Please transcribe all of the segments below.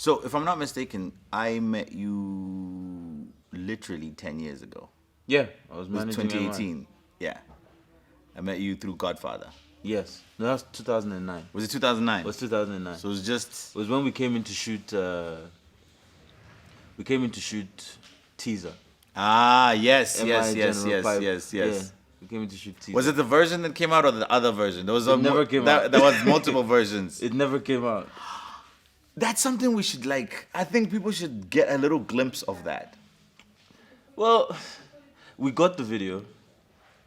So, if I'm not mistaken, I met you literally 10 years ago. Yeah, I was It was managing 2018. Yeah. I met you through Godfather. Yes, no, that was 2009. Was it 2009? It was 2009. So it was just... It was when we came in to shoot. We came in to shoot teaser. Ah, yes, yes, MI yes, General yes, Pipe. yes, Yeah, yes. we came in to shoot teaser. Was it the version that came out or the other version? There was It never came out. There was multiple versions. It never came out. That's something we should like. I think people should get a little glimpse of that. Well, we got the video.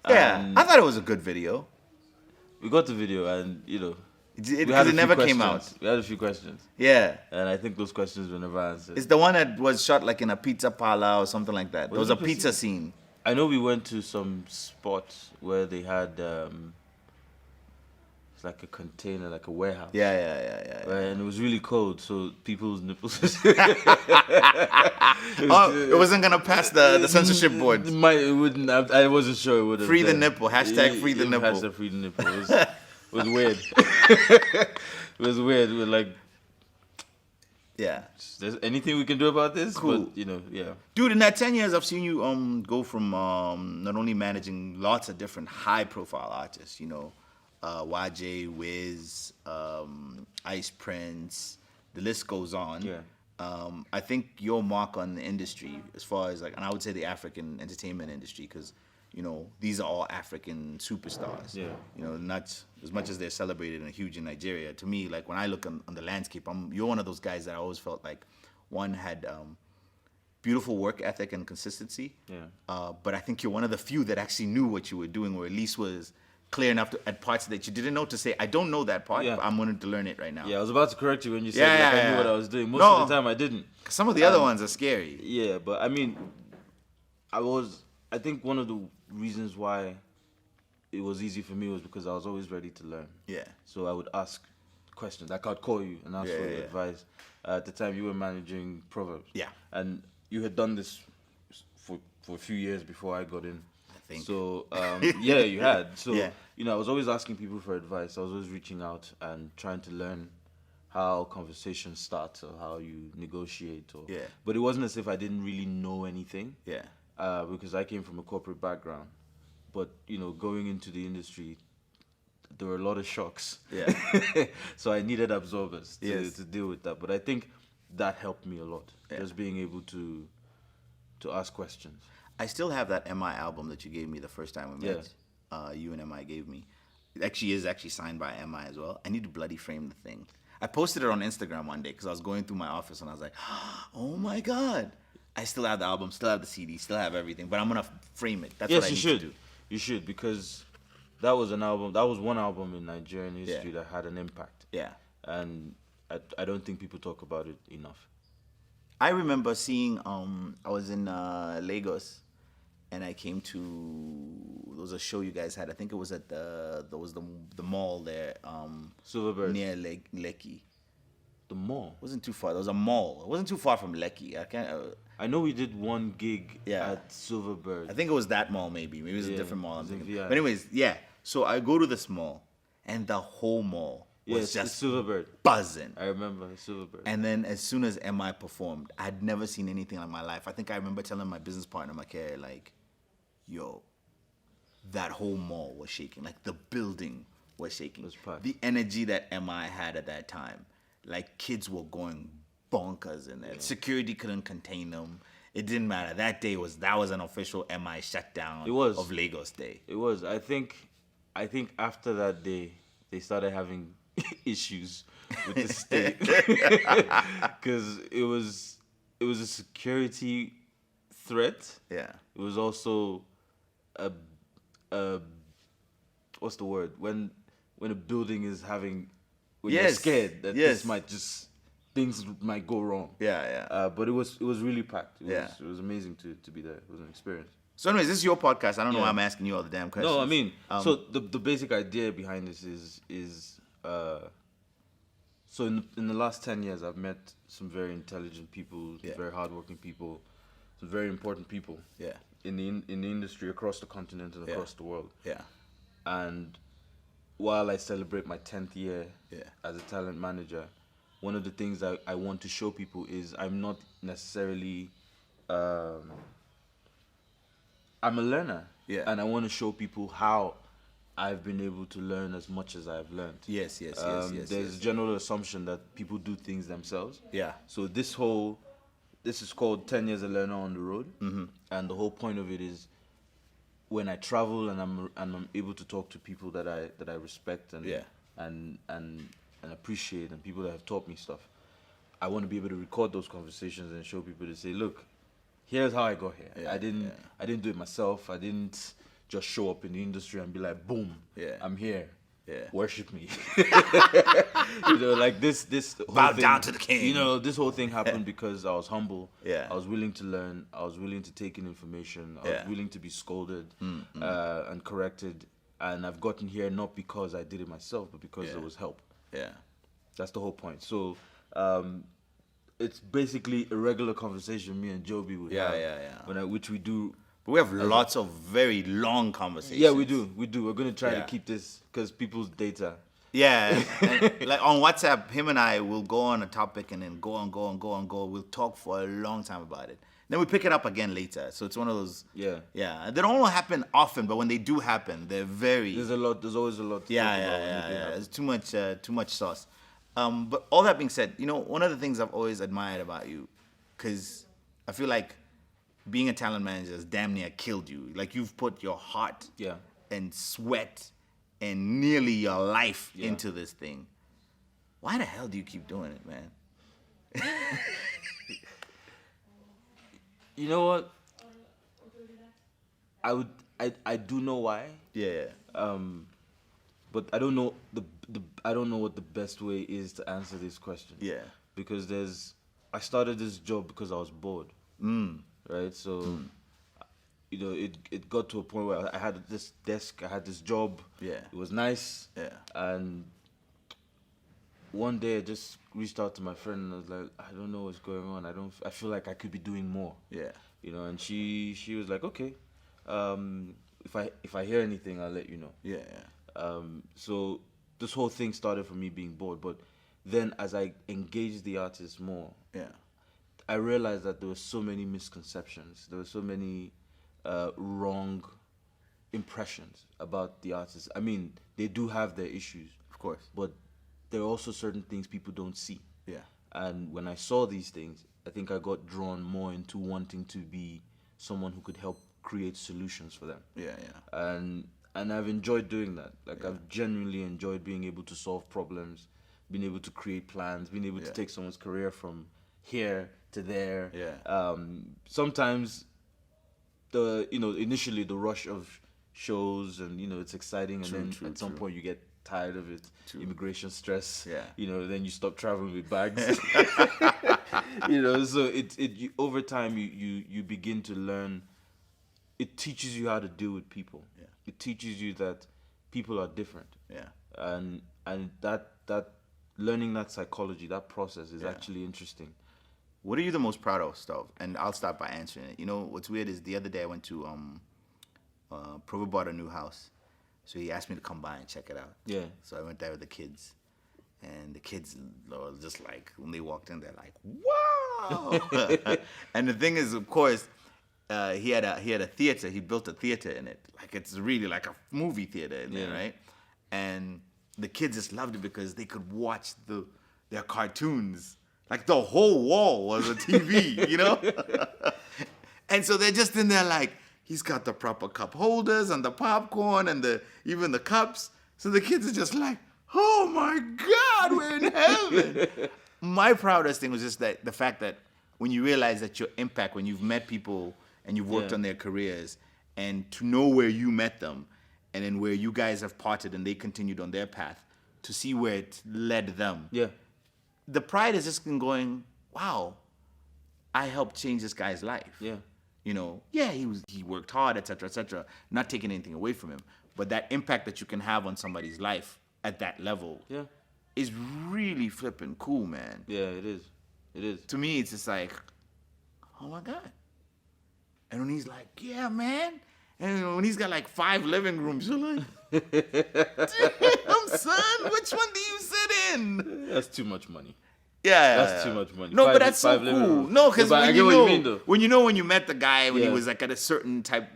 Yeah, and I thought it was a good video. we got the video, and we had Because a it few never came questions. out. We had a few questions, Yeah. and I think those questions were never answered. It's the one that was shot like in a pizza parlor or something like that. There was Was a it a pizza scene. I know we went to some spot where they had it's like a container, like a warehouse. Yeah. Right, and it was really cold, so people's nipples. It wasn't gonna pass the censorship board. It wouldn't. I wasn't sure it would have. Free the nipple. Hashtag free the nipple. Hashtag free the nipple. It was weird. It was weird. We were like, Yeah. there's anything we can do about this? Cool. But yeah. Dude, in that 10 years, I've seen you go from not only managing lots of different high-profile artists, YJ, Wiz, Ice Prince, the list goes on. Yeah. I think your mark on the industry, as far as and I would say the African entertainment industry, because these are all African superstars. Yeah. Not as much as they're celebrated and huge in Nigeria. To me, like when I look on the landscape, you're one of those guys that I always felt like one had beautiful work ethic and consistency. Yeah. But I think you're one of the few that actually knew what you were doing, or at least was clear enough at parts that you didn't know to say, I don't know that part, Yeah. but I'm wanting to learn it right now. Yeah, I was about to correct you when you said Yeah, I yeah, knew what yeah. I was doing. Most No. of the time I didn't. Some of the other ones are scary. Yeah, but I mean, I think one of the reasons why it was easy for me was because I was always ready to learn. Yeah. So I would ask questions. Like I'd call you and ask for your advice. At the time, you were managing Proverbs. Yeah. And you had done this for a few years before I got in. I think. So, yeah, you had. So, Yeah. I was always asking people for advice. I was always reaching out and trying to learn how conversations start or how you negotiate. Yeah. But it wasn't as if I didn't really know anything. Yeah. Because I came from a corporate background. But, going into the industry, there were a lot of shocks. Yeah. So I needed absorbers Yes. to deal with that. But I think that helped me a lot. Yeah. Just being able to ask questions. I still have that MI album that you gave me the first time we met. You and MI gave me. It actually is signed by MI as well. I need to bloody frame the thing. I posted it on Instagram one day because I was going through my office and I was like, oh my God. I still have the album, still have the CD, still have everything, but I'm going to frame it. That's what I need to do. You should, because that was an album. That was one album in Nigerian history that had an impact. Yeah. And I don't think people talk about it enough. I remember seeing, I was in Lagos and I came to, there was a show you guys had. I think it was at the mall there. Silverbird. Near Lekki. The mall. It wasn't too far. There was a mall. It wasn't too far from Lekki. I know we did one gig Yeah. at Silverbird. I think it was that mall maybe. Maybe it was a different mall I'm it was in thinking. VI. But anyways, yeah. So I go to this mall and the whole mall was It's just Silverbird. buzzing. I remember Silverbird. And then as soon as MI performed, I'd never seen anything like my life. I think I remember telling my business partner, Makere, like, yo, that whole mall was shaking. Like the building was shaking. It was packed. The energy that MI had at that time, like kids were going bonkers in there. Security couldn't contain them. It didn't matter. That day that was an official MI shutdown. It was. Of Lagos Day. It was. I think after that day, they started having issues with the state because it was a security threat. Yeah. It was also a what's the word when a building is having when you're Yes. scared that Yes. things might go wrong. Yeah. But it was really packed. It was amazing to be there. It was an experience. So anyways, this is your podcast. I don't know Yeah. why I'm asking you all the damn questions. No, I mean, so the basic idea behind this is so in the last 10 years, I've met some very intelligent people, very hardworking people, some very important people. Yeah. In the industry across the continent and across the world. Yeah. And while I celebrate my 10th year Yeah. as a talent manager, one of the things I want to show people is I'm not necessarily I'm a learner. Yeah. And I want to show people how I've been able to learn as much as I've learned. Yes. There's a general assumption that people do things themselves. Yeah. So this is called 10 Years a Learner on the Road. Mm-hmm. And the whole point of it is when I travel and I'm able to talk to people that I respect and appreciate, and people that have taught me stuff, I want to be able to record those conversations and show people to say, look, here's how I got here. I didn't do it myself. I didn't just show up in the industry and be like, boom, I'm here. Yeah. Worship me. Like this whole Bow thing, down to the king. This whole thing happened because I was humble. Yeah. I was willing to learn. I was willing to take in information. I was willing to be scolded and corrected. And I've gotten here not because I did it myself, but because there was help. Yeah. That's the whole point. So it's basically a regular conversation me and Jobie would have. Which we do. But we have lots of very long conversations. Yeah, we do. We're going to try to keep this because people's data. Yeah. And like on WhatsApp, him and I will go on a topic and then go on. We'll talk for a long time about it. Then we pick it up again later. So it's one of those. Yeah. Yeah. They don't happen often, but when they do happen, they're very. There's always a lot to talk about when they happen. There's too much sauce. But all that being said, one of the things I've always admired about you, because I feel like being a talent manager has damn near killed you. Like you've put your heart and sweat and nearly your life into this thing. Why the hell do you keep doing it, man? You know what? I do know why. Yeah. But I don't know I don't know what the best way is to answer this question. Yeah. Because I started this job because I was bored. Right? So it got to a point where I had this desk, I had this job. Yeah. It was nice. Yeah. And one day I just reached out to my friend and I was like, I don't know what's going on. I feel like I could be doing more. Yeah. And she was like, okay, if I hear anything, I'll let you know. Yeah. So this whole thing started from me being bored, but then as I engaged the artists more, I realized that there were so many misconceptions. There were so many wrong impressions about the artists. I mean, they do have their issues, Of course. but there are also certain things people don't see. Yeah. And when I saw these things, I think I got drawn more into wanting to be someone who could help create solutions for them. Yeah. And I've enjoyed doing that. Like I've genuinely enjoyed being able to solve problems, being able to create plans, being able to take someone's career from here to there. Yeah. Sometimes initially the rush of shows and it's exciting, and then at some point you get tired of it. Immigration stress. Yeah. Then you stop traveling with bags. So it over time you begin to learn. It teaches you how to deal with people. Yeah. It teaches you that people are different. Yeah. And that learning that psychology, that process is actually interesting. What are you the most proud of, Stov? And I'll start by answering it. What's weird is the other day I went to Provo bought a new house, so he asked me to come by and check it out. Yeah. So I went there with the kids, and the kids were just like, when they walked in, they're like, "Wow!" And the thing is, of course, he had a theater. He built a theater in it, like it's really like a movie theater in there, right? And the kids just loved it because they could watch their cartoons. Like the whole wall was a TV, And so they're just in there like, he's got the proper cup holders and the popcorn and even the cups. So the kids are just like, oh my God, we're in heaven. My proudest thing was just that the fact that when you realize that your impact, when you've met people and you've worked on their careers, and to know where you met them, and then where you guys have parted and they continued on their path, to see where it led them. Yeah. The pride is just in going, wow, I helped change this guy's life. Yeah. He worked hard, et cetera, not taking anything away from him. But that impact that you can have on somebody's life at that level is really flipping cool, man. Yeah, it is. It is. To me, it's just like, oh my God. And when he's like, yeah, man. And when he's got like 5 living rooms, you're like, damn, son, which one do you sit in? That's too much money. Yeah, That's yeah, too yeah. much money. No, but Five- that's so five living cool. rooms. No, because Yeah, but I when get you what know, you mean, though. when you met the guy when he Yeah. was like at a certain type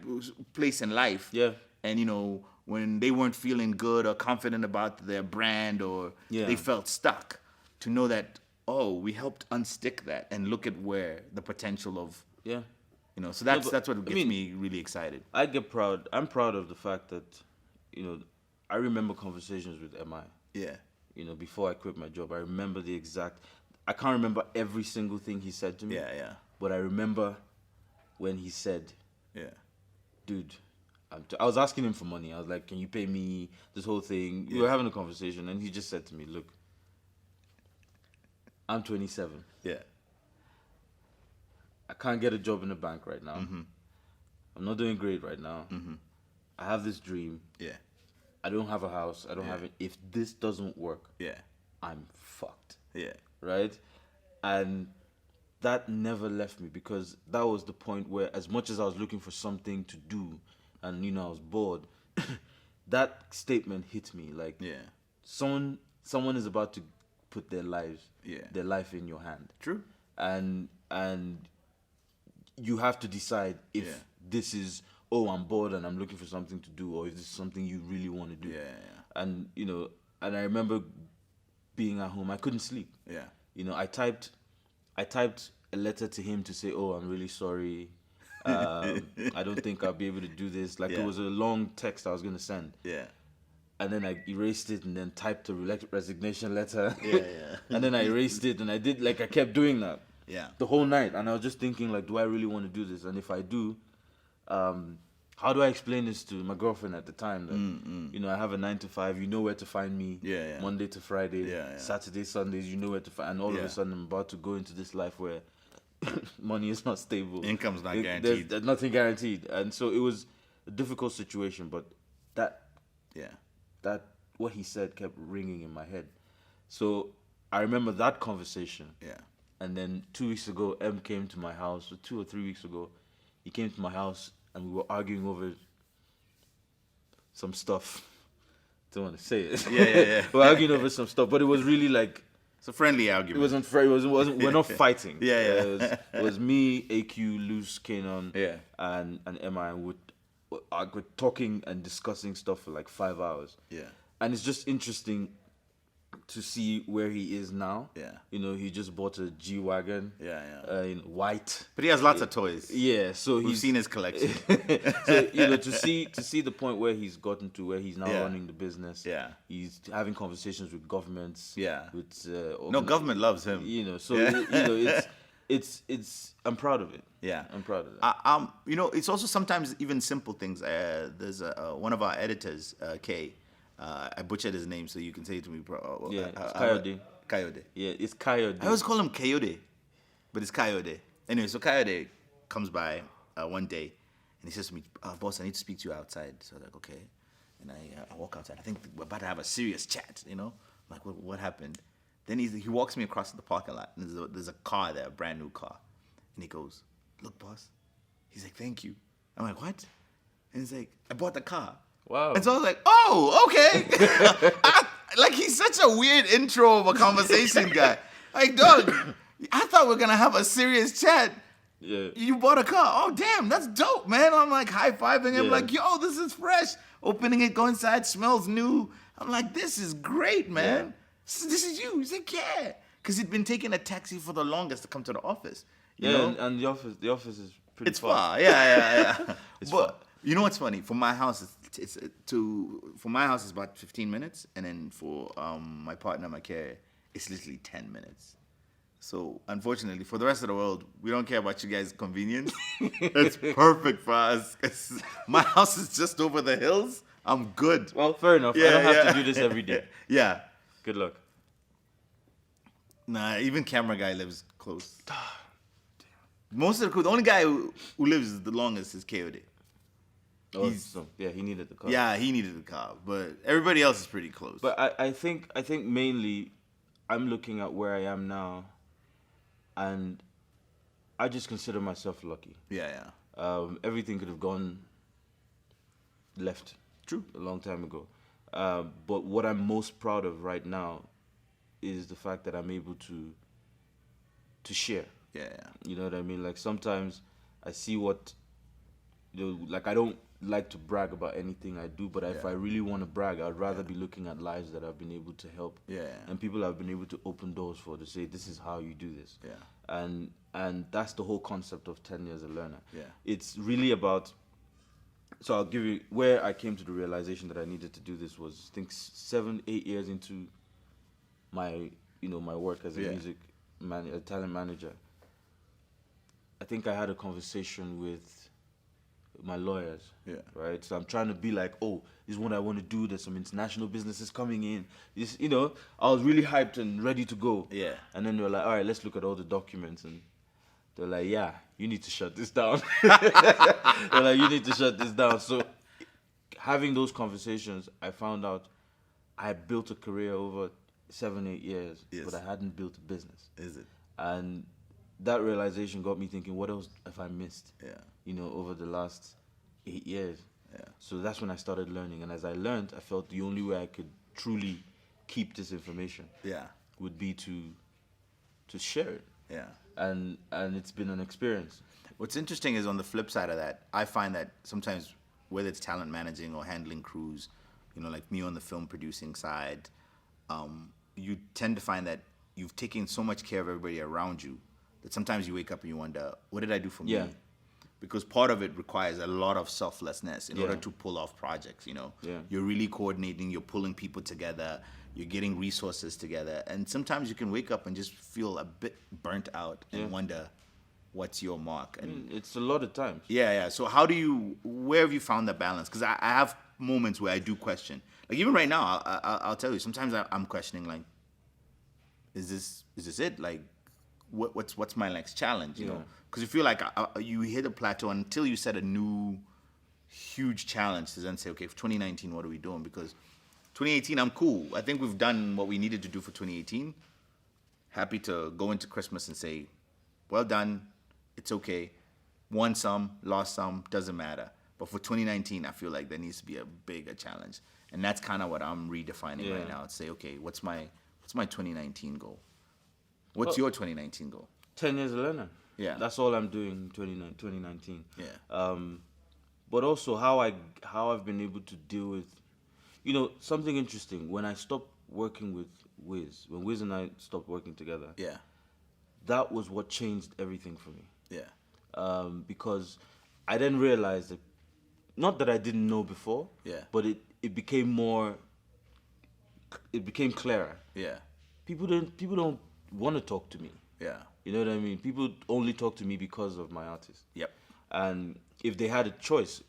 place in life, Yeah. and when they weren't feeling good or confident about their brand or Yeah. they felt stuck, to know that we helped unstick that and look at where the potential of Yeah. so that's but, what I gets mean, me really excited. I get proud. I'm proud of the fact that, I remember conversations with MI. Yeah, Before I quit my job, I remember I can't remember every single thing he said to me. yeah, But I remember when he said, yeah, dude, I was asking him for money. I was like, can you pay me this whole thing? We were having a conversation, and he just said to me, look, I'm 27. yeah, I can't get a job in a bank right now. Mm-hmm. I'm not doing great right now. I have this dream. yeah, I don't have a house. I don't have it. If this doesn't work, yeah, I'm fucked. yeah, Right? And that never left me, because that was the point where, as much as I was looking for something to do and I was bored, that statement hit me like, yeah. someone is about to put their life in your hand. True. And you have to decide if Yeah. this is, I'm bored and I'm looking for something to do, or is this something you really want to do. And and I remember being at home, I couldn't sleep. Yeah. I typed a letter to him to say, I'm really sorry, I don't think I'll be able to do this. Like, Yeah. it was a long text I was going to send. Yeah. And then I erased it and then typed a resignation letter. Yeah. And then I erased it, and I kept doing that Yeah. the whole night. And I was just thinking, like, do I really want to do this? And if I do, how do I explain this to my girlfriend at the time? That, I have a 9 to 5, you know where to find me. Yeah. Monday to Friday, Yeah. Saturday, Sundays, you know where to find. And all of Yeah. a sudden, I'm about to go into this life where money is not stable. Income's not There's guaranteed. nothing guaranteed. And so it was a difficult situation, but that what he said kept ringing in my head. So I remember that conversation. Yeah. And then 2 weeks ago, M came to my house. 2 or 3 weeks ago, he came to my house and we were arguing over some stuff. Don't want to say it. Yeah. We were arguing over some stuff, but it was really like, It's a friendly it argument. wasn't fair. It wasn't. We're not fighting. Yeah. It was me, AQ, Luce, Kanon, Yeah. and Emma, and we're talking and discussing stuff for like 5 hours. Yeah. And it's just interesting to see where he is now. Yeah. He just bought a G-Wagon. Yeah. In white. But he has lots of toys. Yeah, so We've he's seen his collection. so to see the point where he's gotten to, where he's now Yeah. running the business. Yeah. He's having conversations with governments. Yeah. With No, government loves him. So Yeah. it's I'm proud of it. Yeah. I'm proud of that. It's also sometimes even simple things. There's one of our editors, Kay. I butchered his name, so you can say it to me. It's Coyote. Coyote. Yeah, it's Coyote. I always call him Coyote, but it's Coyote. Anyway, so Coyote comes by one day, and he says to me, "Boss, I need to speak to you outside." So I'm like, "Okay," and I walk outside. I think we're about to have a serious chat, I'm like, what happened? Then he walks me across the parking lot, and there's a car there, a brand new car, and he goes, "Look, boss." He's like, "Thank you." I'm like, "What?" And he's like, "I bought the car." Wow. And so I was like, "Oh, okay." Like, he's such a weird intro of a conversation guy. Like, dog, I thought we were gonna have a serious chat. Yeah. You bought a car. Oh, damn, that's dope, man. I'm like high-fiving him, Yeah. like, "Yo, this is fresh." Opening it, go inside, smells new. I'm like, "This is great, man. Yeah. This is you." He's like, "Yeah." Because he'd been taking a taxi for the longest to come to the office. You know? And the office is pretty It's far. Yeah. It's But far. you know what's funny? For my house, it's about 15 minutes, and then for my partner, my carrier, it's literally 10 minutes. So unfortunately, for the rest of the world, we don't care about you guys' convenience. It's perfect for us. My house is just over the hills. I'm good. Well, fair enough. I don't have to do this every day. Yeah. Good luck. Nah, even camera guy lives close. The only guy who lives the longest is KOD. Oh, he needed the car. Yeah, he needed the car, but everybody else is pretty close. But I think mainly I'm looking at where I am now, and I just consider myself lucky. Yeah. Everything could have gone left. True. A long time ago. But what I'm most proud of right now is the fact that I'm able to to share. Yeah. You know what I mean? Like sometimes I see what, like I don't like to brag about anything I do, but if I really want to brag, I'd rather be looking at lives that I've been able to help. Yeah. And people I've been able to open doors for, to say this is how you do this. Yeah. And that's the whole concept of 10 years a learner. Yeah. It's really about. So I'll give you where I came to the realization that I needed to do this was, I think 7-8 years into my my work as a a talent manager. I think I had a conversation with my lawyers. Yeah. Right. So I'm trying to be like, oh, this is what I want to do. There's some international businesses coming in. This, I was really hyped and ready to go. Yeah. And then they were like, all right, let's look at all the documents. And they're like, yeah, you need to shut this down. They're like, you need to shut this down. So having those conversations, I found out I had built a career over 7-8 years, but I hadn't built a business. Is it? And that realization got me thinking, what else have I missed? Over the last 8 years. Yeah. So that's when I started learning. And as I learned, I felt the only way I could truly keep this information would be to share it. Yeah. And it's been an experience. What's interesting is on the flip side of that, I find that sometimes, whether it's talent managing or handling crews, like me on the film producing side, you tend to find that you've taken so much care of everybody around you that sometimes you wake up and you wonder, what did I do for me? Because part of it requires a lot of selflessness in order to pull off projects, You're really coordinating, you're pulling people together, you're getting resources together. And sometimes you can wake up and just feel a bit burnt out and wonder, what's your mark? And it's a lot of times. Yeah. So where have you found that balance? Because I have moments where I do question. Like even right now, I'll tell you, sometimes I'm questioning, like, is this it? Like, what's my next challenge? You know, because you feel like you hit a plateau until you set a new huge challenge to then say, okay, for 2019, what are we doing? Because 2018, I'm cool. I think we've done what we needed to do for 2018. Happy to go into Christmas and say, well done. It's okay. Won some, lost some, doesn't matter. But for 2019, I feel like there needs to be a bigger challenge. And that's kind of what I'm redefining right now. To say, okay, what's my 2019 goal? What's your 2019 goal? 10 years a learner. Yeah. That's all I'm doing in 2019. Yeah. But also how I've been able to deal with, something interesting. When I stopped working with Wiz, when Wiz and I stopped working together, that was what changed everything for me. Yeah. Because I then realized that, not that I didn't know before, but it became clearer. Yeah. People don't want to talk to me. Yeah. You know what I mean? People only talk to me because of my artist. Yep. And if they had a choice,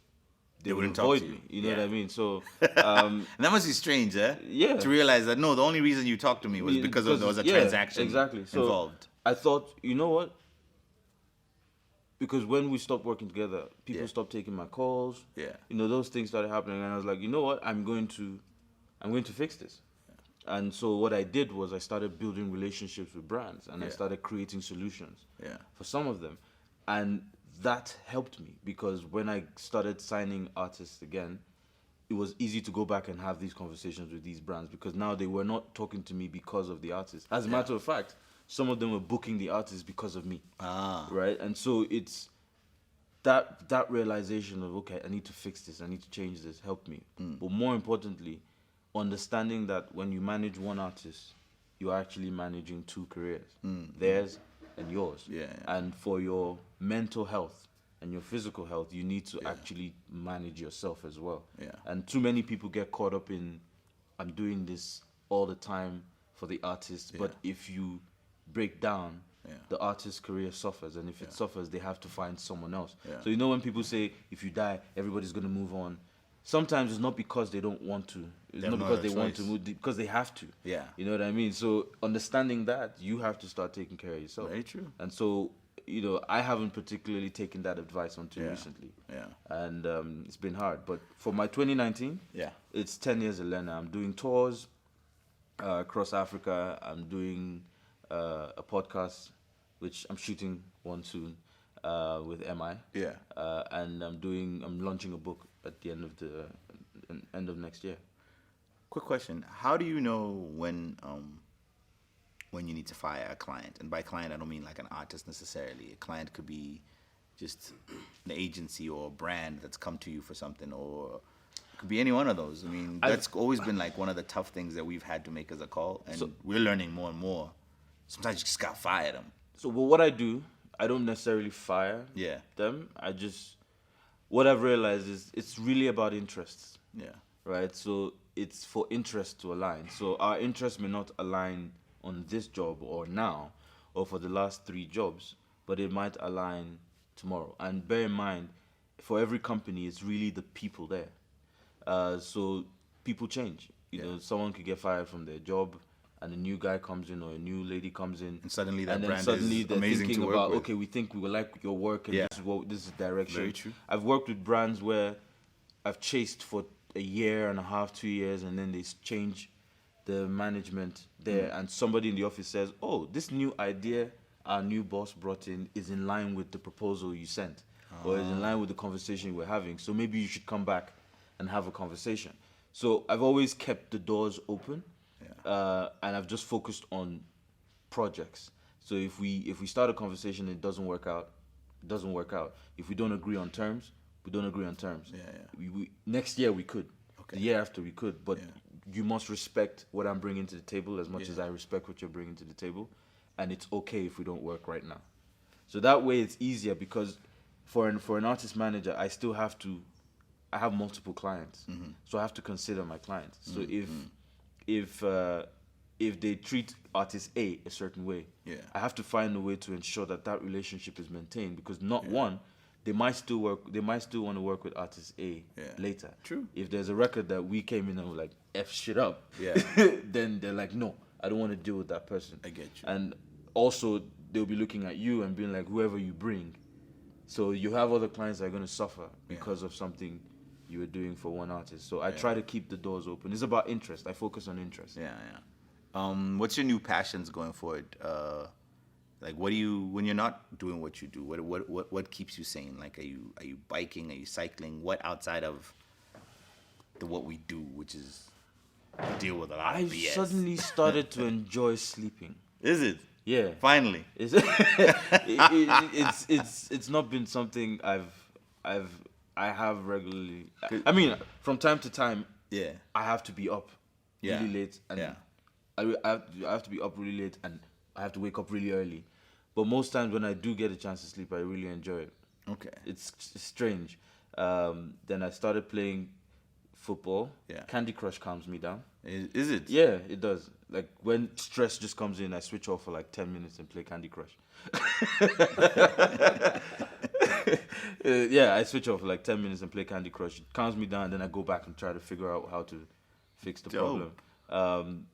they would wouldn't talk avoid to you. me. You know what I mean? So And that must be strange, eh? Yeah. To realize that no, the only reason you talked to me was because there was a transaction So involved. I thought, you know what? Because when we stopped working together, people stopped taking my calls. Yeah. Those things started happening, and I was like, you know what? I'm going to fix this. And so what I did was I started building relationships with brands, and I started creating solutions for some of them. And that helped me, because when I started signing artists again, it was easy to go back and have these conversations with these brands, because now they were not talking to me because of the artist. As a matter of fact, some of them were booking the artist because of me. Right? And so it's that realization of, okay, I need to fix this, I need to change this, helped me. But more importantly, understanding that when you manage one artist, you're actually managing two careers, theirs and yours. Yeah. And for your mental health and your physical health, you need to actually manage yourself as well. Yeah. And too many people get caught up in, I'm doing this all the time for the artist, but if you break down, the artist's career suffers, and if it suffers, they have to find someone else. So when people say, if you die, everybody's going to move on, sometimes it's not because they don't want to. It's not because they want to move, because they have to. Yeah. You know what I mean? So understanding that, you have to start taking care of yourself. Very true. And so, I haven't particularly taken that advice until recently. Yeah. And it's been hard. But for my 2019, it's 10 years a learner. I'm doing tours across Africa. I'm doing a podcast, which I'm shooting one soon with MI. Yeah. And I'm launching a book at the end of next year. Quick question: how do you know when when you need to fire a client. And by client, I don't mean like an artist necessarily. A client could be just an agency or a brand that's come to you for something, or it could be any one of those. I mean, that's always been like one of the tough things that we've had to make as a call, and we're learning more and more. Sometimes you just gotta fire them. So, well, what I do, I don't necessarily fire them. What I've realized is it's really about interests. Yeah. Right? So it's for interest to align. So our interests may not align on this job or now or for the last 3 jobs, but it might align tomorrow. And bear in mind, for every company, it's really the people there. So people change. You know, someone could get fired from their job, and a new guy comes in or a new lady comes in, and suddenly that brand suddenly is they're amazing thinking to work about, with. okay, we think we will like your work, and this is direction. Very true. I've worked with brands where I've chased for a year and a half, 2 years, and then they change the management there, and somebody in the office says, oh, this new idea our new boss brought in is in line with the proposal you sent, or is in line with the conversation we're having, so maybe you should come back and have a conversation. So I've always kept the doors open, and I've just focused on projects. So if we start a conversation and it doesn't work out, it doesn't work out. If we don't agree on terms, we don't agree on terms. We next year we could. Okay. The year after we could, but you must respect what I'm bringing to the table as much as I respect what you're bringing to the table, and it's okay if we don't work right now. So that way it's easier, because for an artist manager, I have multiple clients, so I have to consider my clients. So if they treat artist A a certain way, I have to find a way to ensure that relationship is maintained, because they might still work. They might still want to work with artist A later. True. If there's a record that we came in and were like F shit up, then they're like, no, I don't want to deal with that person. I get you. And also they'll be looking at you and being like, whoever you bring. So you have other clients that are going to suffer because of something you were doing for one artist. So I try to keep the doors open. It's about interest. I focus on interest. What's your new passions going forward? Like, what do you, when you're not doing what you do, what keeps you sane? Like, are you biking? Are you cycling? What outside of what we do, which is deal with a lot of BS? I suddenly started to enjoy sleeping. Is it? Yeah. Finally. It's not been something I have regularly. I mean, from time to time, I have to be up really late, and I have to be up really late, and I have to wake up really early. But most times when I do get a chance to sleep, I really enjoy it. Okay. It's strange. Then I started playing football. Yeah. Candy Crush calms me down. Is it? Yeah, it does. Like, when stress just comes in, I switch off for like 10 minutes and play Candy Crush. I switch off for like 10 minutes and play Candy Crush. It calms me down, then I go back and try to figure out how to fix the problem.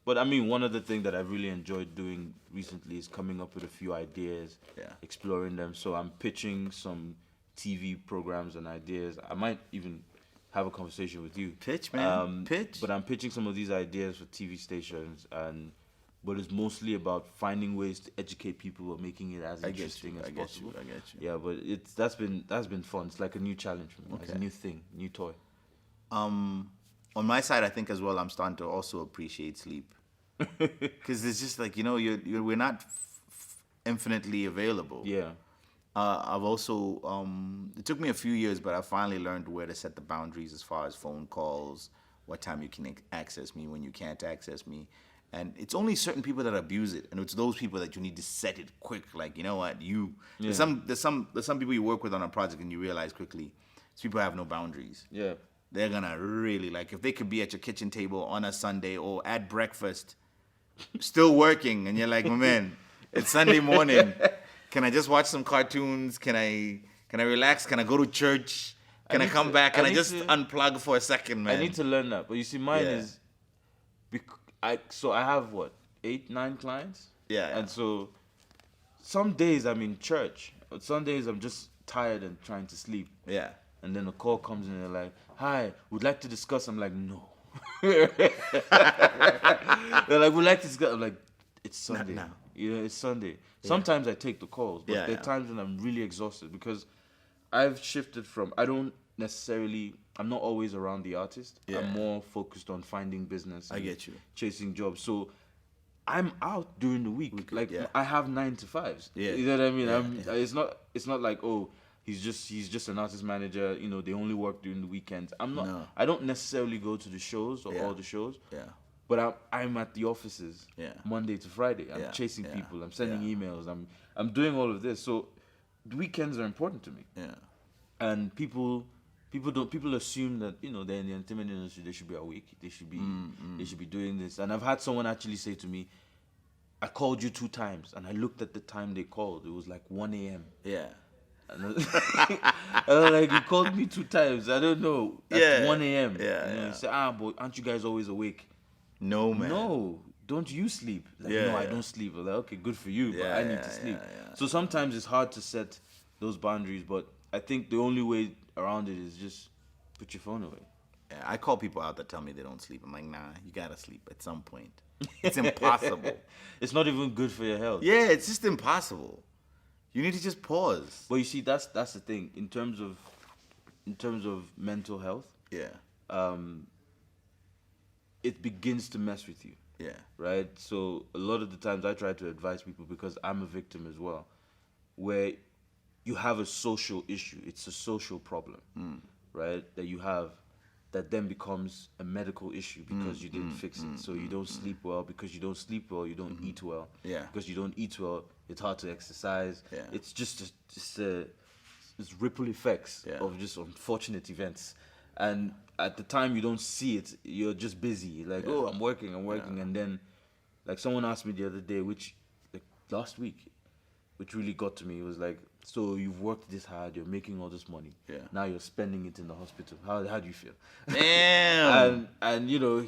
But I mean, one of the things that I've really enjoyed doing recently is coming up with a few ideas, exploring them. So I'm pitching some TV programs and ideas. I might even have a conversation with you. Pitch, man. Pitch. But I'm pitching some of these ideas for TV stations, but it's mostly about finding ways to educate people or making it as interesting as possible. I get you. Yeah, but that's been fun. It's like a new challenge for me. It's a new thing, new toy. On my side, I think as well, I'm starting to also appreciate sleep, because it's just like, we're not infinitely available. Yeah. I've also it took me a few years, but I finally learned where to set the boundaries as far as phone calls, what time you can access me, when you can't access me. And it's only certain people that abuse it, and it's those people that you need to set it quick. Like, you know what, there's some people you work with on a project, and you realize quickly these people have no boundaries. Yeah. They're gonna really, like, if they could be at your kitchen table on a Sunday or at breakfast, still working, and you're like, my man, it's Sunday morning. Can I just watch some cartoons? Can I relax? Can I go to church? Can I come back? Can I just unplug for a second, man? I need to learn that. But you see, mine is, I have what, 8, 9 clients? Yeah. And so some days I'm in church. But some days I'm just tired and trying to sleep. Yeah. And then a call comes in and they're like, hi, would like to discuss. I'm like, no. They're like, we'd like to discuss. I'm like, it's Sunday. Not now. It's Sunday. Yeah. Sometimes I take the calls, but there are times when I'm really exhausted, because I've shifted from, I'm not always around the artist. I'm more focused on finding business. I get you. Chasing jobs. So I'm out during the week. Like yeah. I have 9 to 5s. Yeah. You know what I mean? Yeah, It's not like, oh, he's just an artist manager. You know, they only work during the weekends. I'm not. No. I don't necessarily go to the shows or Yeah. all the shows. Yeah. But I'm at the offices. Yeah. Monday to Friday. I'm Yeah, chasing yeah, people. I'm sending yeah. emails. I'm doing all of this. So the weekends are important to me. Yeah. And people assume that, you know, they're in the entertainment industry, they should be awake, they should be doing this. And I've had someone actually say to me, I called you 2 times and I looked at the time they called, it was like 1 a.m. Yeah. And I was like, you called me 2 times, I don't know, at 1 a.m. Yeah, You know, yeah. you say, but aren't you guys always awake? No, man. No, don't you sleep? Like, Yeah, no, I yeah. don't sleep. I was like, okay, good for you, but Yeah, I need yeah, to sleep. yeah, yeah. So sometimes it's hard to set those boundaries, but I think the only way around it is just put your phone away. Yeah, I call people out that tell me they don't sleep. I'm like, nah, you gotta sleep at some point. It's impossible. It's not even good for your health. Yeah, it's just impossible. You need to just pause. But you see, that's the thing. In terms of mental health, Yeah. it begins to mess with you, Yeah. right? So a lot of the times I try to advise people, because I'm a victim as well, where you have a social issue. It's a social problem, right? That you have, that then becomes a medical issue because you didn't fix it. So you don't sleep well. Because you don't sleep well, you don't eat well. Yeah. Because you don't eat well, it's hard to exercise. Yeah. It's just it's ripple effects Yeah. of just unfortunate events. And at the time you don't see it, you're just busy. Like, oh, I'm working. And then, like, someone asked me the other day, like last week, which really got to me. It was like, so you've worked this hard, you're making all this money. Yeah. Now you're spending it in the hospital. How do you feel? Damn. and you know,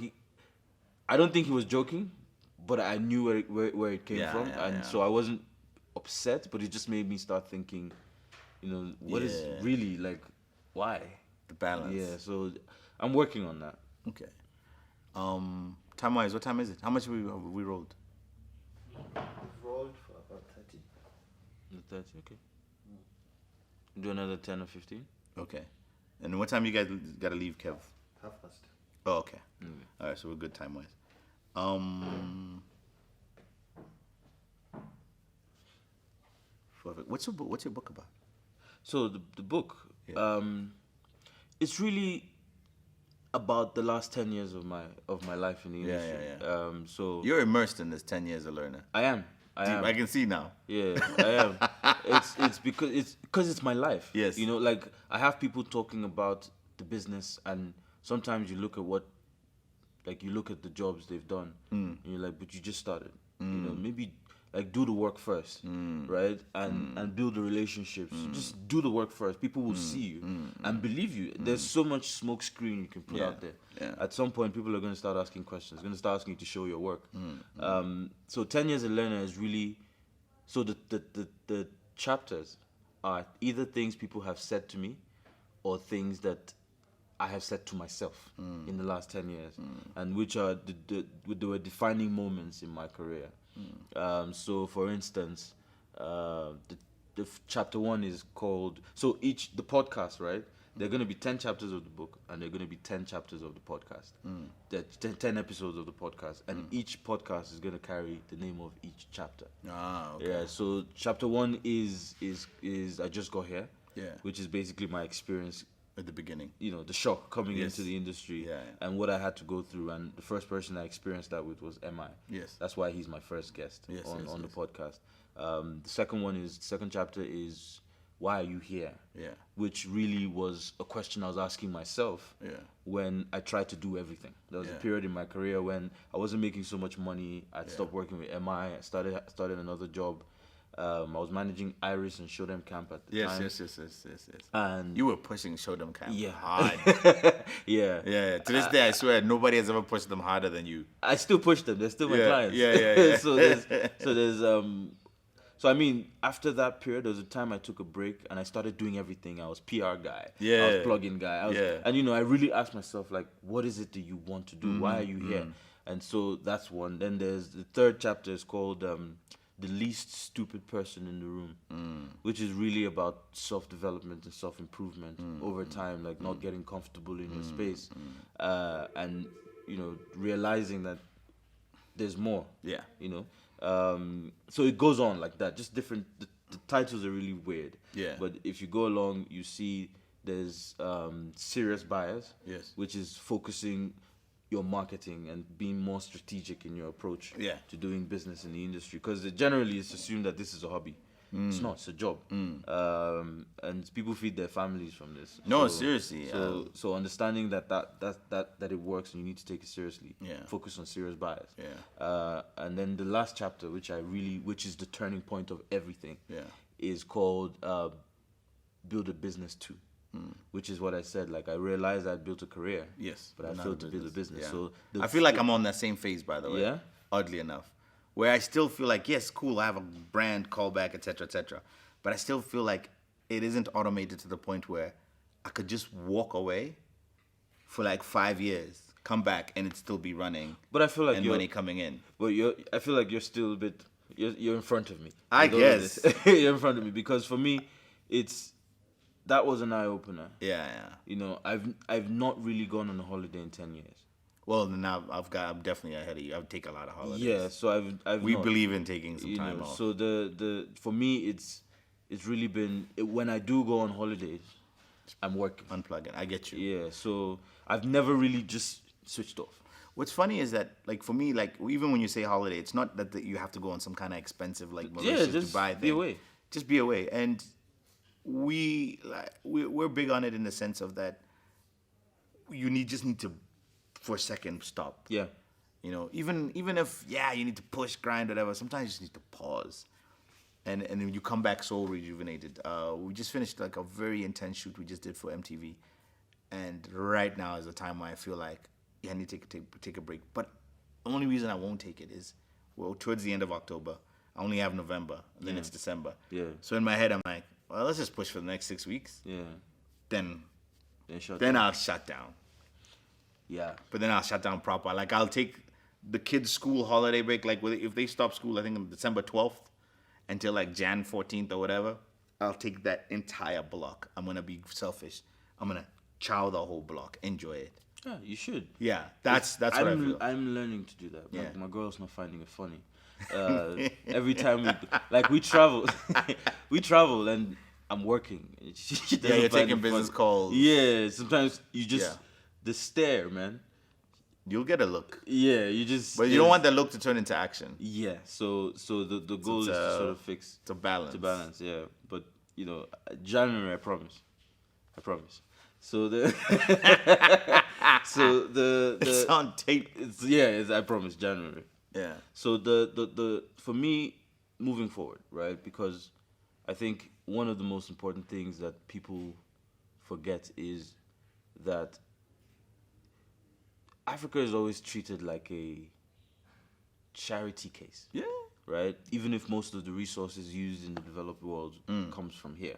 I don't think he was joking, but I knew where it came from, and so I wasn't upset, but it just made me start thinking, you know, what is really, like, why? The balance. Yeah, so I'm working on that. Okay. Time wise, what time is it? How much have we rolled? Rolled for about 30. 30, okay. Do another 10 or 15. Okay. And what time you guys gotta leave, Kev? 1:30. Oh, okay. All right, so we're good time wise. What's your book about? So the book, Yeah. it's really about the last 10 years of my life in the Yeah, industry. yeah. So You're immersed in this 10 years of learner. I am. I can see now. Yeah, I am. It's because it's my life. Yes. You know, like, I have people talking about the business, and sometimes you look at the jobs they've done, and you're like, but you just started. You know, maybe, like, do the work first, right? And build the relationships. Just do the work first. People will see you and believe you. There's so much smoke screen you can put out there. Yeah. At some point, people are going to start asking questions. Going to start asking you to show your work. So 10 years a learner is really, so the chapters are either things people have said to me, or things that I have said to myself in the last 10 years, and which are they were defining moments in my career. So, for instance, chapter 1 is called, so the podcast, right? There are going to be 10 chapters of the book, and there are going to be 10 chapters of the podcast. There are 10 episodes of the podcast, and each podcast is going to carry the name of each chapter. Ah, okay. Yeah, so chapter 1 is I Just Got Here, Yeah. which is basically my experience, At the beginning. you know, the shock coming Yes. into the industry, Yeah. and what I had to go through. And the first person I experienced that with was MI. Yes. That's why he's my first guest Yes, on yes, the yes. podcast. The second chapter is Why Are You Here? Yeah. Which really was a question I was asking myself Yeah. when I tried to do everything. There was a Yeah. period in my career when I wasn't making so much money. I'd stopped working with MI. I started another job. I was managing Iris and Show Them Camp at the time. Yes. And You were pushing Show Them Camp yeah, hard. yeah. Yeah. To this day, I swear, nobody has ever pushed them harder than you. I still push them. They're still my Yeah, clients. yeah. So I mean, after that period, there was a time I took a break and I started doing everything. I was PR guy. I Yeah. was plugin guy. And you know, I really asked myself, like, what is it that you want to do? Why are you here? And so that's one. Then there's the third chapter is called The Least Stupid Person in the Room, which is really about self-development and self-improvement over time, like not getting comfortable in your space, and, you know, realizing that there's more. Yeah. You know, so it goes on like that. Just different. The titles are really weird. Yeah. But if you go along, you see there's serious buyers. Yes. Which is focusing your marketing and being more strategic in your approach. Yeah. To doing business in the industry, because generally it's assumed that this is a hobby. It's not. It's a job. And people feed their families from this. No, seriously. So understanding that it works and you need to take it seriously. Yeah. Focus on serious buyers. Yeah. And then the last chapter, which is the turning point of everything. Yeah. Is called Build a Business Too. Which is what I said. Like, I realized I'd built a career. Yes. But I not failed to build a business. Yeah. So I feel like I'm on that same phase, by the way. Yeah? Oddly enough. Where I still feel like, yes, cool, I have a brand, Callback, etc., etc. But I still feel like it isn't automated to the point where I could just walk away for like 5 years, come back, and it still be running. But I feel like and money coming in. But I feel like you're still a bit. You're in front of me. I With all of guess. this. You're in front of me, because for me, that was an eye opener. Yeah, yeah. You know, I've not really gone on a holiday in 10 years. Well, now I'm definitely ahead of you. I would take a lot of holidays. Yeah, so I've We not, believe in taking some you time know, off. So the for me it's really been when I do go on holidays, I'm working. Unplugging. I get you. Yeah, so I've never really just switched off. What's funny is that, like, for me, like, even when you say holiday, it's not that you have to go on some kind of expensive, like, Mauritius just Dubai be thing. away. Just be away. And we're big on it in the sense of that just need to, for a second, stop. Yeah. You know, even if, you need to push, grind, whatever, sometimes you just need to pause. And then you come back so rejuvenated. We just finished, like, a very intense shoot we just did for MTV. And right now is the time where I feel like, I need to take a break. But the only reason I won't take it is, well, towards the end of October, I only have November, and then it's December. Yeah. So in my head, I'm like, well, let's just push for the next 6 weeks. Yeah. Then Shut then down. I'll shut down. Yeah. But then I'll shut down proper. Like, I'll take the kids' school holiday break. Like, if they stop school, I think on December 12th until like Jan 14th or whatever, I'll take that entire block. I'm gonna be selfish. I'm gonna chow the whole block. Enjoy it. Yeah, you should. Yeah, that's what I feel. I'm learning to do that. Yeah. My girl's not finding it funny. Every time we travel, we travel and I'm working. She doesn't You're find taking it business funny. calls. Yeah, sometimes you just Yeah. the stare, man. You'll get a look, Yeah, you just. but you don't want that look to turn into action. Yeah, so the goal is to sort of fix To balance. to balance. Yeah, but you know, January, I promise. So the It's on tape. I promise, January. Yeah. So the for me, moving forward, right? Because I think one of the most important things that people forget is that Africa is always treated like a charity case. Yeah. Right? Even if most of the resources used in the developed world comes from here.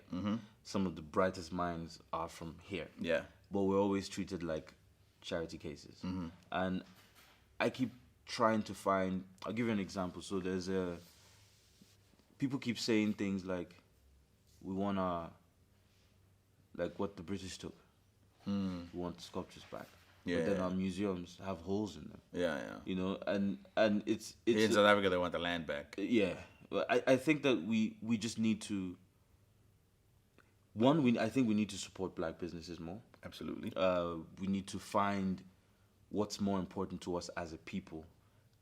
Some of the brightest minds are from here. Yeah. But we're always treated like charity cases. And I keep trying to find, I'll give you an example. So people keep saying things like, we want like what the British took. We want the sculptures back. Yeah, But then yeah. our museums have holes in them. Yeah, yeah. You know, and it's Here in South Africa, they want the land back. yeah. Well, I think that we just need to. I think we need to support black businesses more. Absolutely. We need to find what's more important to us as a people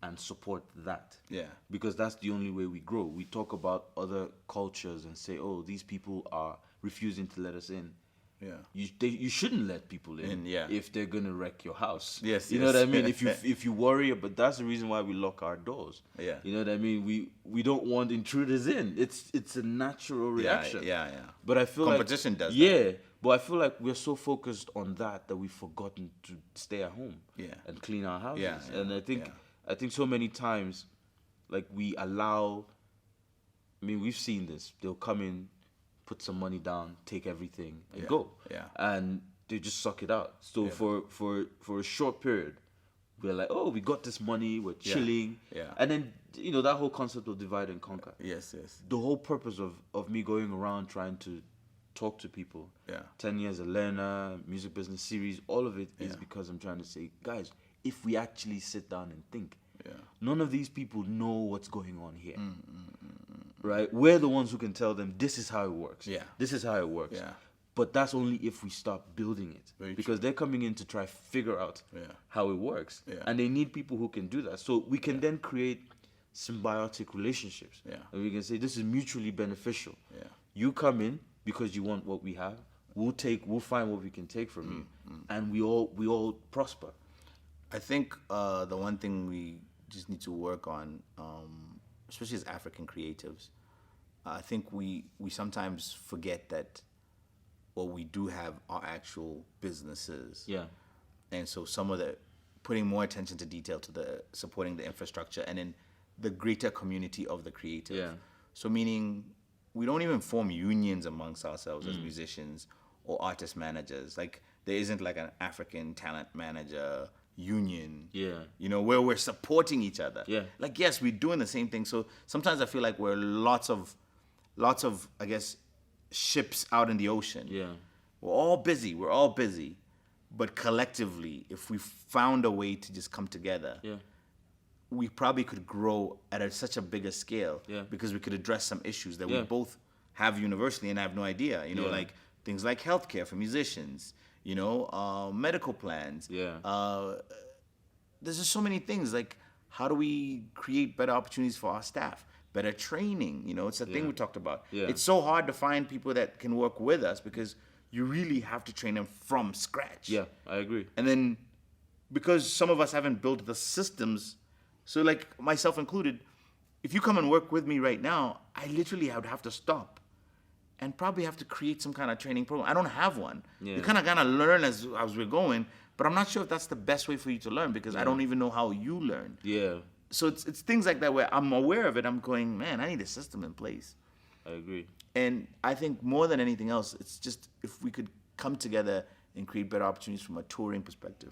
and support that. Yeah. Because that's the only way we grow. We talk about other cultures and say, oh, these people are refusing to let us in. Yeah. You shouldn't let people in, yeah. if they're gonna wreck your house. Yes, you know yes. what I mean. If you worry, but that's the reason why we lock our doors. Yeah. You know what I mean. We don't want intruders in. It's a natural reaction. Yeah. But I feel Competition like, does that. Yeah, but I feel like we're so focused on that we've forgotten to stay at home. Yeah. And clean our houses. Yeah, And I think yeah. so many times, like we allow. I mean, we've seen this. They'll come in, put some money down, take everything, and go. Yeah. And they just suck it out. So for a short period, we're like, oh, we got this money, we're chilling. Yeah. And then, you know, that whole concept of divide and conquer. Yes. The whole purpose of me going around trying to talk to people, 10 years a learner, music business series, all of it is because I'm trying to say, guys, if we actually sit down and think, None of these people know what's going on here. Right? We're the ones who can tell them this is how it works. Yeah. This is how it works. Yeah. But that's only if we start building it. Very because they're coming in to try figure out how it works. Yeah. And they need people who can do that. So we can then create symbiotic relationships. Yeah. And we can say this is mutually beneficial. Yeah. You come in because you want what we have. We'll find what we can take from you. And we all prosper. I think the one thing we just need to work on, especially as African creatives, I think we sometimes forget that what we do have are actual businesses. Yeah. And so some of the putting more attention to detail to the supporting the infrastructure and in the greater community of the creative. Yeah. So meaning we don't even form unions amongst ourselves as musicians or artist managers. Like there isn't like an African talent manager union. Yeah. You know, where we're supporting each other. Yeah. Like yes, we're doing the same thing. So sometimes I feel like we're lots of I guess ships out in the ocean. Yeah. We're all busy. But collectively, if we found a way to just come together, we probably could grow at such a bigger scale because we could address some issues that we both have universally and I have no idea. You know, like things like healthcare for musicians, you know, medical plans. There's just so many things. Like, how do we create better opportunities for our staff? Better training, you know, it's a thing we talked about. It's so hard to find people that can work with us because you really have to train them from scratch. Yeah, I agree. And then because some of us haven't built the systems, so like myself included, if you come and work with me right now, I literally would have to stop and probably have to create some kind of training program. I don't have one. You kind of gotta learn as we're going, but I'm not sure if that's the best way for you to learn because I don't even know how you learn. Yeah, So it's things like that where I'm aware of it. I'm going, man, I need a system in place. I agree. And I think more than anything else, it's just if we could come together and create better opportunities from a touring perspective,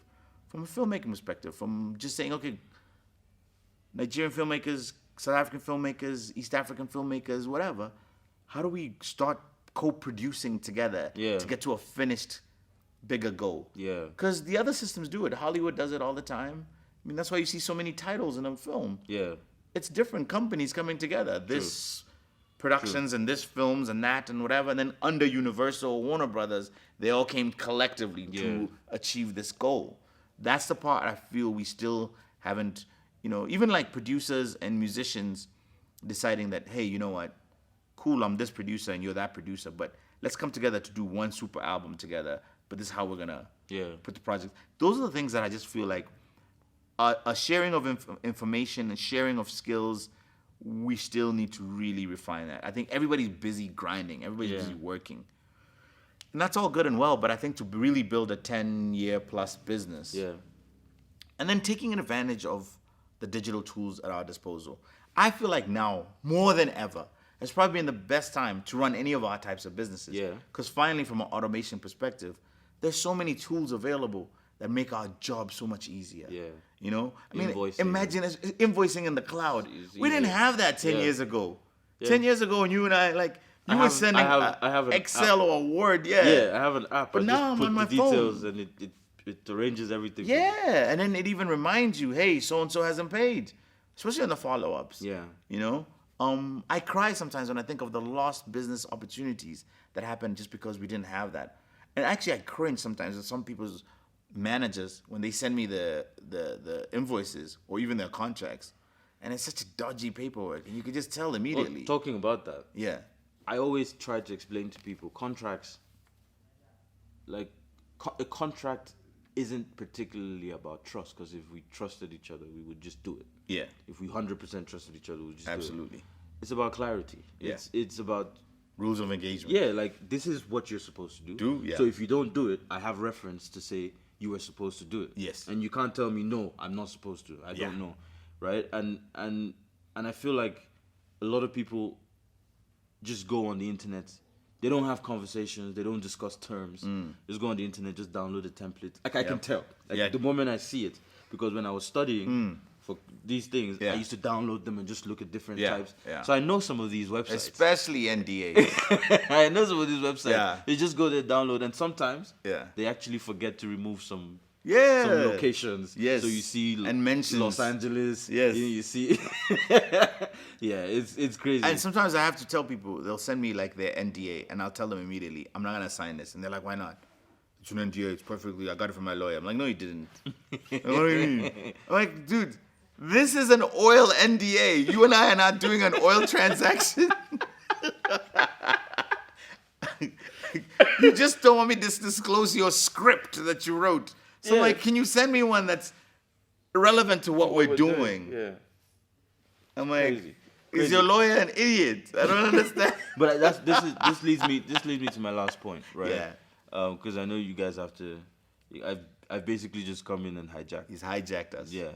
from a filmmaking perspective, from just saying, okay, Nigerian filmmakers, South African filmmakers, East African filmmakers, whatever, how do we start co-producing together to get to a finished, bigger goal? Yeah. Because the other systems do it. Hollywood does it all the time. I mean, that's why you see so many titles in a film. Yeah. It's different companies coming together. This productions and this films and that and whatever. And then under Universal, Warner Brothers, they all came collectively to achieve this goal. That's the part I feel we still haven't, you know, even like producers and musicians deciding that, hey, you know what? Cool, I'm this producer and you're that producer, but let's come together to do one super album together. But this is how we're going to put the project. Those are the things that I just feel like a sharing of information and sharing of skills, we still need to really refine that. I think everybody's busy grinding. Everybody's busy working. And that's all good and well, but I think to really build a 10-year plus business. And then taking advantage of the digital tools at our disposal. I feel like now, more than ever, it's probably been the best time to run any of our types of businesses. Because finally, from an automation perspective, there's so many tools available that make our job so much easier. You know? I mean, Invoicing. imagine invoicing in the cloud. We didn't have that 10 years ago. 10 years ago, and you and I, like, you were sending I have an Excel app. or a Word, I have an app. But I now just I'm put on my the details phone. and it arranges everything. for me. And then it even reminds you, hey, so-and-so hasn't paid. Especially on the follow-ups. You know? I cry sometimes when I think of the lost business opportunities that happened just because we didn't have that. And actually, I cringe sometimes at some people's managers when they send me the invoices or even their contracts, and it's such a dodgy paperwork, and you can just tell immediately. Well, talking about that, I I always try to explain to people contracts. Like a contract isn't particularly about trust, because if we trusted each other, we would just do it. If we 100% trusted each other, we would just do it. Absolutely. It's about clarity. It's about Rules of engagement. like this is what you're supposed to do. Do. So if you don't do it, I have reference to say you were supposed to do it. Yes. And you can't tell me no, I'm not supposed to. I don't know, right? And I feel like a lot of people just go on the internet. They don't have conversations. They don't discuss terms. Just go on the internet, just download a template. Like I can tell. Like the moment I see it, because when I was studying for these things, I used to download them and just look at different types. So I know some of these websites. Especially NDAs. I know some of these websites. You just go there, download, and sometimes Yeah. they actually forget to remove some Yeah. some locations. Yes. So you see And mentions. Los Angeles. Yes. You see. Yeah, it's crazy. And sometimes I have to tell people, they'll send me like their NDA, and I'll tell them immediately, I'm not gonna sign this, and they're like, why not? It's an NDA. It's perfectly. I got it from my lawyer. I'm like, no, you didn't. What do you mean? I'm like, dude, this is an oil NDA. You and I are not doing an oil transaction. You just don't want me to disclose your script that you wrote. So I'm Yeah. like, can you send me one that's relevant to what we're doing? Yeah. I'm like, Crazy. is Crazy. your lawyer an idiot? I don't understand. But this leads me to my last point, right? Yeah. Because I know you guys have to. I've basically just come in and hijacked. He's hijacked us. Yeah.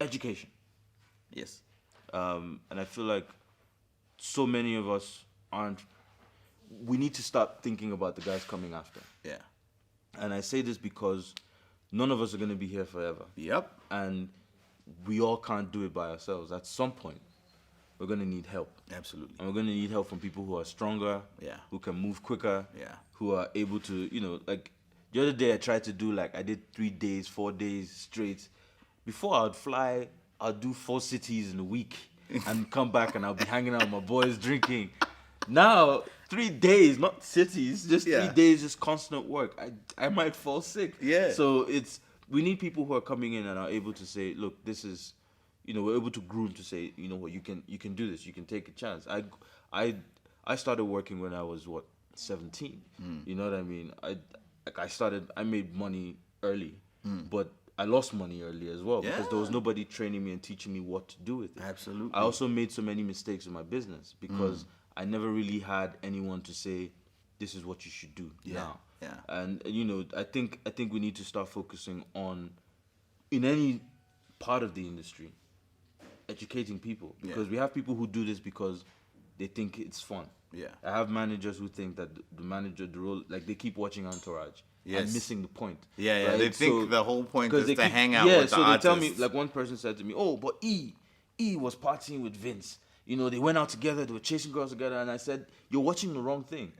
Education. Yes. And I feel like so many of us aren't. We need to start thinking about the guys coming after. Yeah. And I say this because none of us are going to be here forever. Yep. And we all can't do it by ourselves. At some point, we're going to need help. Absolutely. And we're going to need help from people who are stronger, Yeah. who can move quicker, Yeah. who are able to, like, the other day I tried to do, I did 3 days, 4 days straight. Before I would fly, I'd do 4 cities in a week and come back and I'll be hanging out with my boys drinking. Now, 3 days, not cities, just 3 days, just constant work. I might fall sick. Yeah. So we need people who are coming in and are able to say, look, this is, we're able to groom to say, you know what, you can do this, you can take a chance. I started working when I was 17. You know what I mean? I made money early, but I lost money early as well because there was nobody training me and teaching me what to do with it. Absolutely. I also made so many mistakes in my business because I never really had anyone to say, this is what you should do now. Yeah. And I think we need to start focusing on, in any part of the industry, educating people, because we have people who do this because they think it's fun. Yeah. I have managers who think that the role, like, they keep watching Entourage and missing the point. Yeah. right? They think the whole point is they to keep- hang out with the so artists. they tell me, like, one person said to me, oh, but E was partying with Vince. They went out together, they were chasing girls together, and I said, you're watching the wrong thing.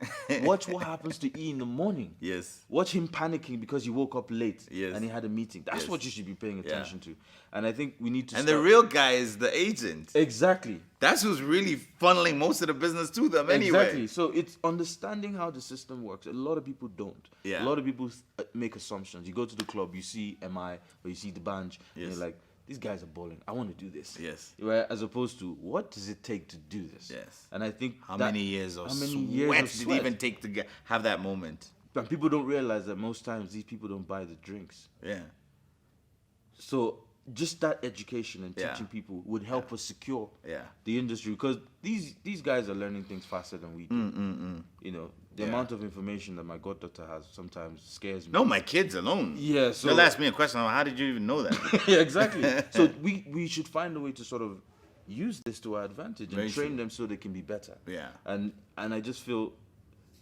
Watch what happens to E in the morning. Yes. Watch him panicking because he woke up late Yes. and he had a meeting. That's what you should be paying attention to. And I think we need to And the real guy is the agent. Exactly. That's who's really funneling most of the business to them anyway. Exactly. So it's understanding how the system works. A lot of people don't. Yeah. A lot of people make assumptions. You go to the club, you see MI, or you see the band, and Yes. you're like, these guys are balling. I want to do this. Yes. Right? As opposed to, what does it take to do this? Yes. And I think How many years of sweat of did it even take to have that moment? And people don't realize that most times these people don't buy the drinks. Yeah. So just that education and Yeah. teaching people would help us secure Yeah. the industry, because these guys are learning things faster than we do. The amount of information that my goddaughter has sometimes scares me. No, my kids alone. Yeah, so They'll ask me a question. How did you even know that? yeah, exactly. So we should find a way to sort of use this to our advantage and Very train true. them so they can be better. Yeah. And I just feel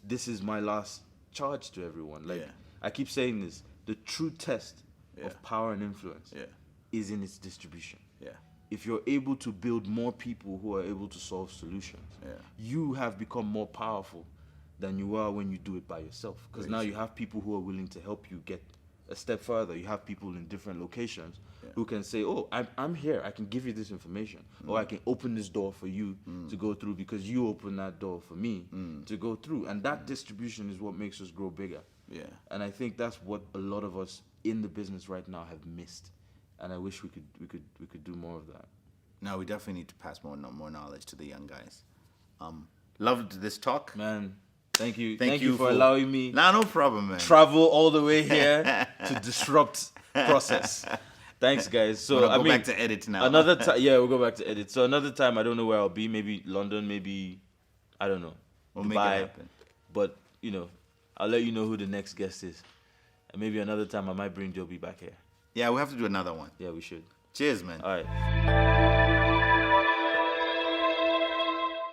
this is my last charge to everyone. Like, Yeah. I keep saying this, the true test Yeah. of power and influence Yeah. is in its distribution. Yeah. If you're able to build more people who are able to solve solutions, you have become more powerful than you are when you do it by yourself. Because now you have people who are willing to help you get a step further. You have people in different locations who can say, oh, I'm here. I can give you this information. Or I can open this door for you to go through because you open that door for me to go through. And that distribution is what makes us grow bigger. Yeah. And I think that's what a lot of us in the business right now have missed. And I wish we could do more of that. No, we definitely need to pass more knowledge to the young guys. Loved this talk. Man, thank you. Thank you you for for allowing me Nah, no problem, man. travel all the way here to disrupt process. Thanks, guys. So We'll go back to edit now. Another time, yeah, we'll go back to edit. So another time, I don't know where I'll be. Maybe London. Maybe I don't know. We'll Dubai. make it happen. But I'll let you know who the next guest is. And maybe another time I might bring Jobie back here. Yeah, we have to do another one. Yeah, we should. Cheers, man. All right.